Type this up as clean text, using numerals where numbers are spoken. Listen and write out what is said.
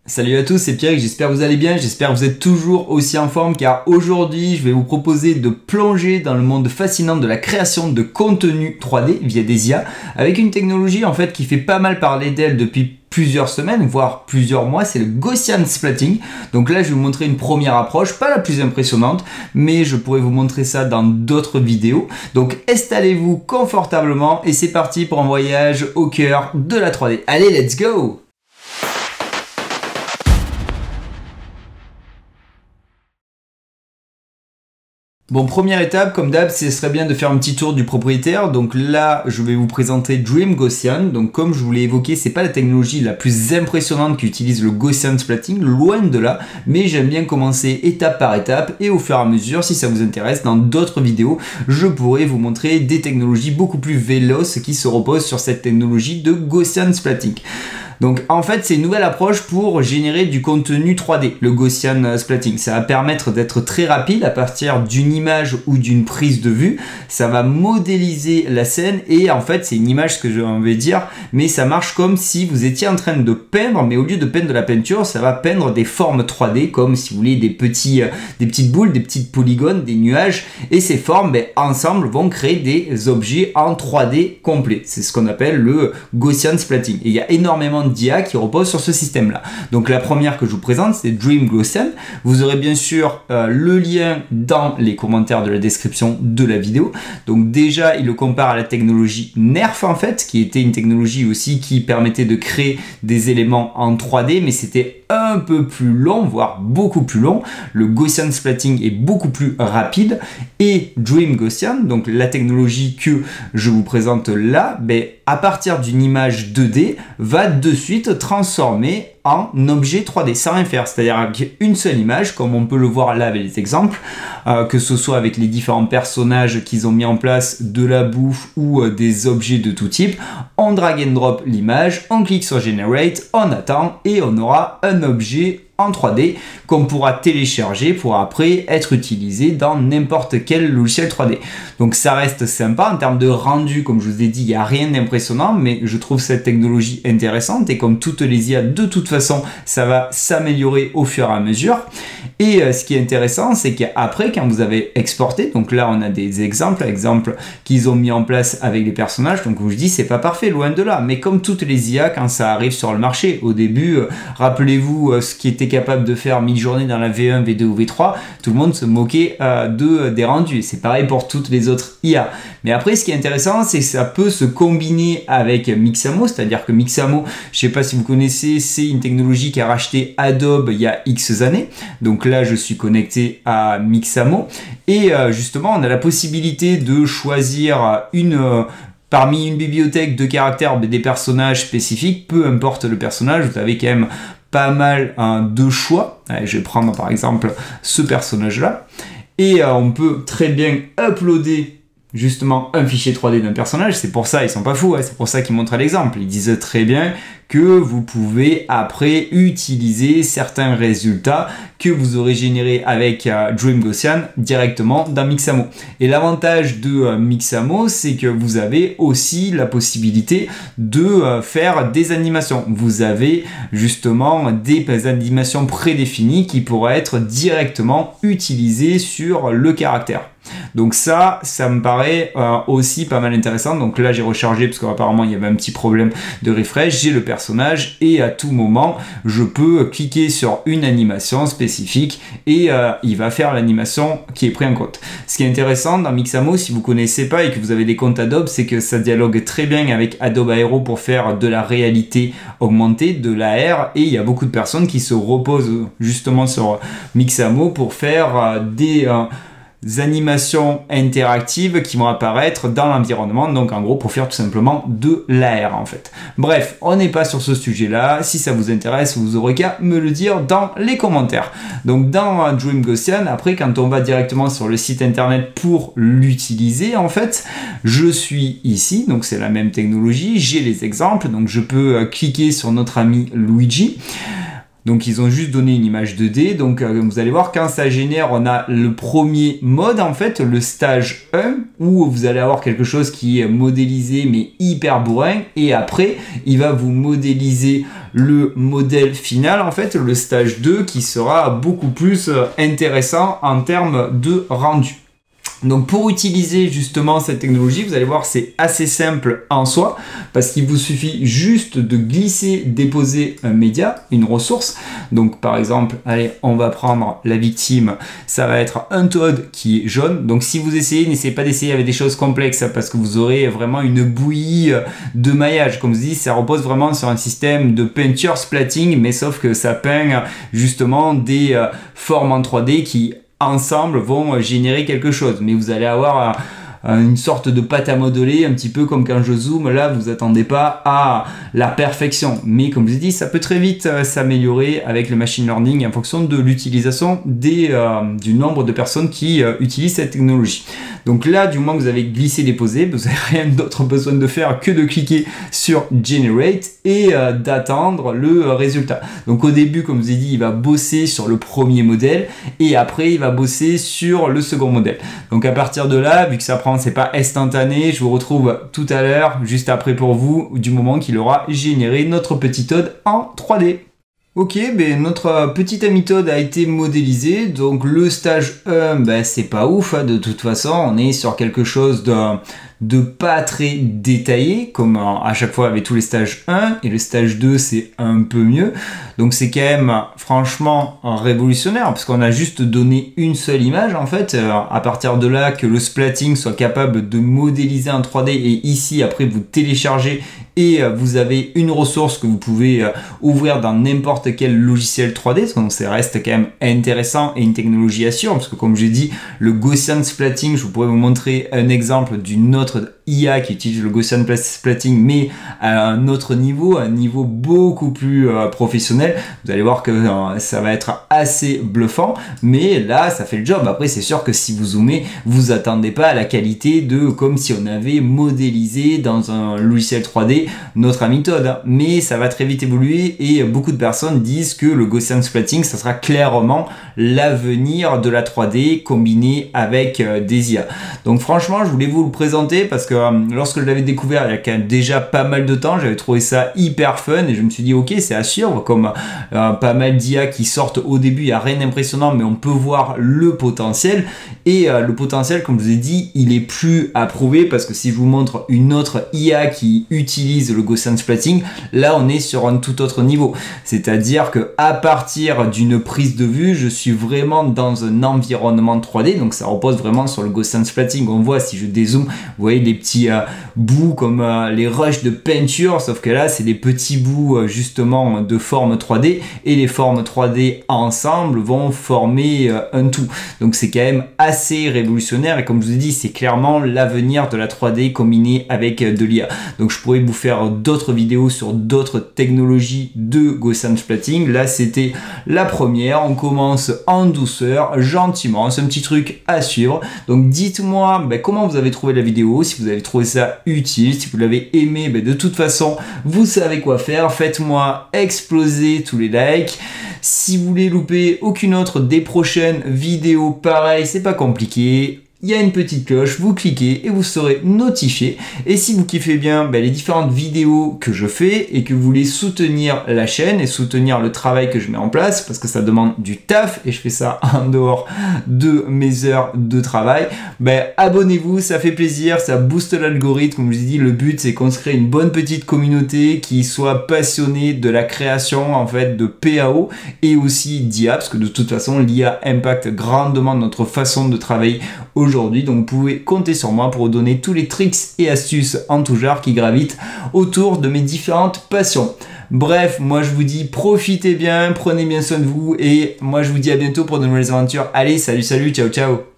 Salut à tous, c'est Pierre, j'espère que vous allez bien, j'espère que vous êtes toujours aussi en forme car aujourd'hui je vais vous proposer de plonger dans le monde fascinant de la création de contenu 3D via des IA avec une technologie en fait qui fait pas mal parler d'elle depuis plusieurs semaines, voire plusieurs mois, c'est le Gaussian Splatting. Donc là je vais vous montrer une première approche, pas la plus impressionnante, mais je pourrais vous montrer ça dans d'autres vidéos. Donc installez-vous confortablement et c'est parti pour un voyage au cœur de la 3D. Allez, let's go! Bon, première étape, comme d'hab, ce serait bien de faire un petit tour du propriétaire. Donc là, je vais vous présenter Dream Gaussian. Donc comme je vous l'ai évoqué, c'est pas la technologie la plus impressionnante qui utilise le Gaussian Splatting, loin de là. Mais j'aime bien commencer étape par étape et au fur et à mesure, si ça vous intéresse, dans d'autres vidéos, je pourrai vous montrer des technologies beaucoup plus véloces qui se reposent sur cette technologie de Gaussian Splatting. Donc en fait c'est une nouvelle approche pour générer du contenu 3D, le Gaussian Splatting. Ça va permettre d'être très rapide à partir d'une image ou d'une prise de vue. Ça va modéliser la scène et en fait c'est une image, ce que je vais dire, mais ça marche comme si vous étiez en train de peindre, mais au lieu de peindre de la peinture, ça va peindre des formes 3D comme si vous voulez des petites boules, des petites polygones, des nuages, et ces formes ensemble vont créer des objets en 3D complet. C'est ce qu'on appelle le Gaussian Splatting. Et il y a énormément d'IA qui repose sur ce système là. Donc la première que je vous présente c'est Dream Gaussian. Vous aurez bien sûr le lien dans les commentaires de la description de la vidéo. Donc déjà il le compare à la technologie NERF en fait, qui était une technologie aussi qui permettait de créer des éléments en 3D, mais c'était un peu plus long, voire beaucoup plus long. Le Gaussian Splatting est beaucoup plus rapide et Dream Gaussian, donc la technologie que je vous présente là, à partir d'une image 2D va de suite transformer en objet 3D sans rien faire, c'est-à-dire avec une seule image, comme on peut le voir là avec les exemples, que ce soit avec les différents personnages qu'ils ont mis en place, de la bouffe ou des objets de tout type. On drag and drop l'image, on clique sur Generate, on attend et on aura un objet en 3D qu'on pourra télécharger pour après être utilisé dans n'importe quel logiciel 3D. Donc ça reste sympa en termes de rendu, comme je vous ai dit, il n'y a rien d'impressionnant, mais je trouve cette technologie intéressante et comme toutes les IA, de toute façon, ça va s'améliorer au fur et à mesure. Et ce qui est intéressant, c'est qu'après, quand vous avez exporté, donc là on a des exemples qu'ils ont mis en place avec les personnages, donc comme je dis, c'est pas parfait, loin de là, mais comme toutes les IA, quand ça arrive sur le marché, au début, rappelez-vous ce qui était capable de faire Midjourney dans la V1, V2 ou V3, tout le monde se moquait des rendus, c'est pareil pour toutes les autres IA. Mais après, ce qui est intéressant, c'est que ça peut se combiner avec Mixamo, c'est-à-dire que Mixamo, je sais pas si vous connaissez, c'est une technologie qui a racheté Adobe il y a X années, donc là je suis connecté à Mixamo et justement on a la possibilité de choisir parmi une bibliothèque de caractères des personnages spécifiques, peu importe le personnage, vous avez quand même pas mal de choix. Allez, je vais prendre par exemple ce personnage là et on peut très bien uploader justement un fichier 3D d'un personnage. C'est pour ça, ils sont pas fous, hein, c'est pour ça qu'ils montrent l'exemple. Ils disent très bien que vous pouvez après utiliser certains résultats que vous aurez générés avec Dream Gaussian directement dans Mixamo. Et l'avantage de Mixamo, c'est que vous avez aussi la possibilité de faire des animations. Vous avez justement des animations prédéfinies qui pourraient être directement utilisées sur le caractère. Donc ça me paraît aussi pas mal intéressant. Donc là j'ai rechargé parce qu'apparemment il y avait un petit problème de refresh. J'ai le personnage et à tout moment je peux cliquer sur une animation spécifique et il va faire l'animation qui est prise en compte. Ce qui est intéressant dans Mixamo, si vous connaissez pas et que vous avez des comptes Adobe, c'est que ça dialogue très bien avec Adobe Aero pour faire de la réalité augmentée, de l'AR, et il y a beaucoup de personnes qui se reposent justement sur Mixamo pour faire des animations interactives qui vont apparaître dans l'environnement, donc en gros pour faire tout simplement de l'AR en fait. Bref, on n'est pas sur ce sujet là, si ça vous intéresse vous aurez qu'à me le dire dans les commentaires. Donc dans Dream Gaussian, après quand on va directement sur le site internet pour l'utiliser en fait, je suis ici, donc c'est la même technologie, j'ai les exemples, donc je peux cliquer sur notre ami Luigi. Donc ils ont juste donné une image 2D, donc vous allez voir quand ça génère, on a le premier mode en fait, le stage 1, où vous allez avoir quelque chose qui est modélisé mais hyper bourrin, et après il va vous modéliser le modèle final, en fait le stage 2, qui sera beaucoup plus intéressant en termes de rendu. Donc pour utiliser justement cette technologie, vous allez voir, c'est assez simple en soi, parce qu'il vous suffit juste de glisser, déposer un média, une ressource. Donc par exemple, allez, on va prendre la victime, ça va être un Toad qui est jaune. Donc si vous essayez, n'essayez pas d'essayer avec des choses complexes, parce que vous aurez vraiment une bouillie de maillage. Comme je dis, ça repose vraiment sur un système de peinture splatting, mais sauf que ça peint justement des formes en 3D qui ensemble vont générer quelque chose, mais vous allez avoir une sorte de pâte à modeler, un petit peu comme quand je zoome, là vous attendez pas à la perfection, mais comme je dis, ça peut très vite s'améliorer avec le machine learning en fonction de l'utilisation du nombre de personnes qui utilisent cette technologie. Donc là, du moment que vous avez glissé, déposé, vous n'avez rien d'autre besoin de faire que de cliquer sur Generate et d'attendre le résultat. Donc au début, comme je vous ai dit, il va bosser sur le premier modèle et après, il va bosser sur le second modèle. Donc à partir de là, vu que ça prend, c'est pas instantané, je vous retrouve tout à l'heure, juste après pour vous, du moment qu'il aura généré notre petit Toad en 3D. Ok, ben notre petite ami Toad a été modélisé, donc le stage 1, ben c'est pas ouf, hein, de toute façon, on est sur quelque chose de pas très détaillé, comme à chaque fois avec tous les stages 1, et le stage 2 c'est un peu mieux, donc c'est quand même franchement révolutionnaire, parce qu'on a juste donné une seule image en fait, à partir de là que le splatting soit capable de modéliser en 3D, et ici après vous téléchargez et vous avez une ressource que vous pouvez ouvrir dans n'importe quel logiciel 3D, donc ça reste quand même intéressant et une technologie à suivre, parce que comme j'ai dit, le Gaussian splatting, je pourrais vous montrer un exemple d'une autre IA qui utilise le Gaussian splatting, mais à un autre niveau, un niveau beaucoup plus professionnel. Vous allez voir que ça va être assez bluffant, mais là ça fait le job. Après c'est sûr que si vous zoomez, vous attendez pas à la qualité de comme si on avait modélisé dans un logiciel 3D notre ami Toad, hein. Mais ça va très vite évoluer et beaucoup de personnes disent que le Gaussian splatting, ça sera clairement l'avenir de la 3D combiné avec des IA. Donc franchement, je voulais vous le présenter parce que lorsque je l'avais découvert il y a quand même déjà pas mal de temps, j'avais trouvé ça hyper fun et je me suis dit ok, c'est à suivre, comme pas mal d'IA qui sortent au début, il n'y a rien d'impressionnant, mais on peut voir le potentiel, et le potentiel, comme je vous ai dit, il est plus à prouver, parce que si je vous montre une autre IA qui utilise le Gaussian splatting, là on est sur un tout autre niveau, c'est-à-dire que à partir d'une prise de vue, je suis vraiment dans un environnement 3D, donc ça repose vraiment sur le Gaussian splatting. On voit, si je dézoome, vous voyez les petits bouts comme les rushs de peinture, sauf que là c'est des petits bouts justement de forme 3D, et les formes 3D ensemble vont former un tout, donc c'est quand même assez révolutionnaire, et comme je vous ai dit, c'est clairement l'avenir de la 3D combinée avec de l'IA. Donc je pourrais vous faire d'autres vidéos sur d'autres technologies de Gaussian splatting. Là c'était la première, on commence en douceur, gentiment, c'est un petit truc à suivre. Donc dites-moi comment vous avez trouvé la vidéo, si vous avez trouvé ça utile, si vous l'avez aimé, de toute façon vous savez quoi faire, faites-moi exploser tous les likes. Si vous voulez louper aucune autre des prochaines vidéos, pareil, c'est pas compliqué. Il y a une petite cloche, vous cliquez et vous serez notifié. Et si vous kiffez bien les différentes vidéos que je fais et que vous voulez soutenir la chaîne et soutenir le travail que je mets en place, parce que ça demande du taf et je fais ça en dehors de mes heures de travail, abonnez-vous, ça fait plaisir, ça booste l'algorithme. Comme je vous ai dit, le but c'est qu'on se crée une bonne petite communauté qui soit passionnée de la création en fait de PAO et aussi d'IA, parce que de toute façon l'IA impacte grandement notre façon de travailler aujourd'hui, donc vous pouvez compter sur moi pour vous donner tous les tricks et astuces en tout genre qui gravitent autour de mes différentes passions. Bref, moi je vous dis profitez bien, prenez bien soin de vous, et moi je vous dis à bientôt pour de nouvelles aventures. Allez, salut, ciao ciao.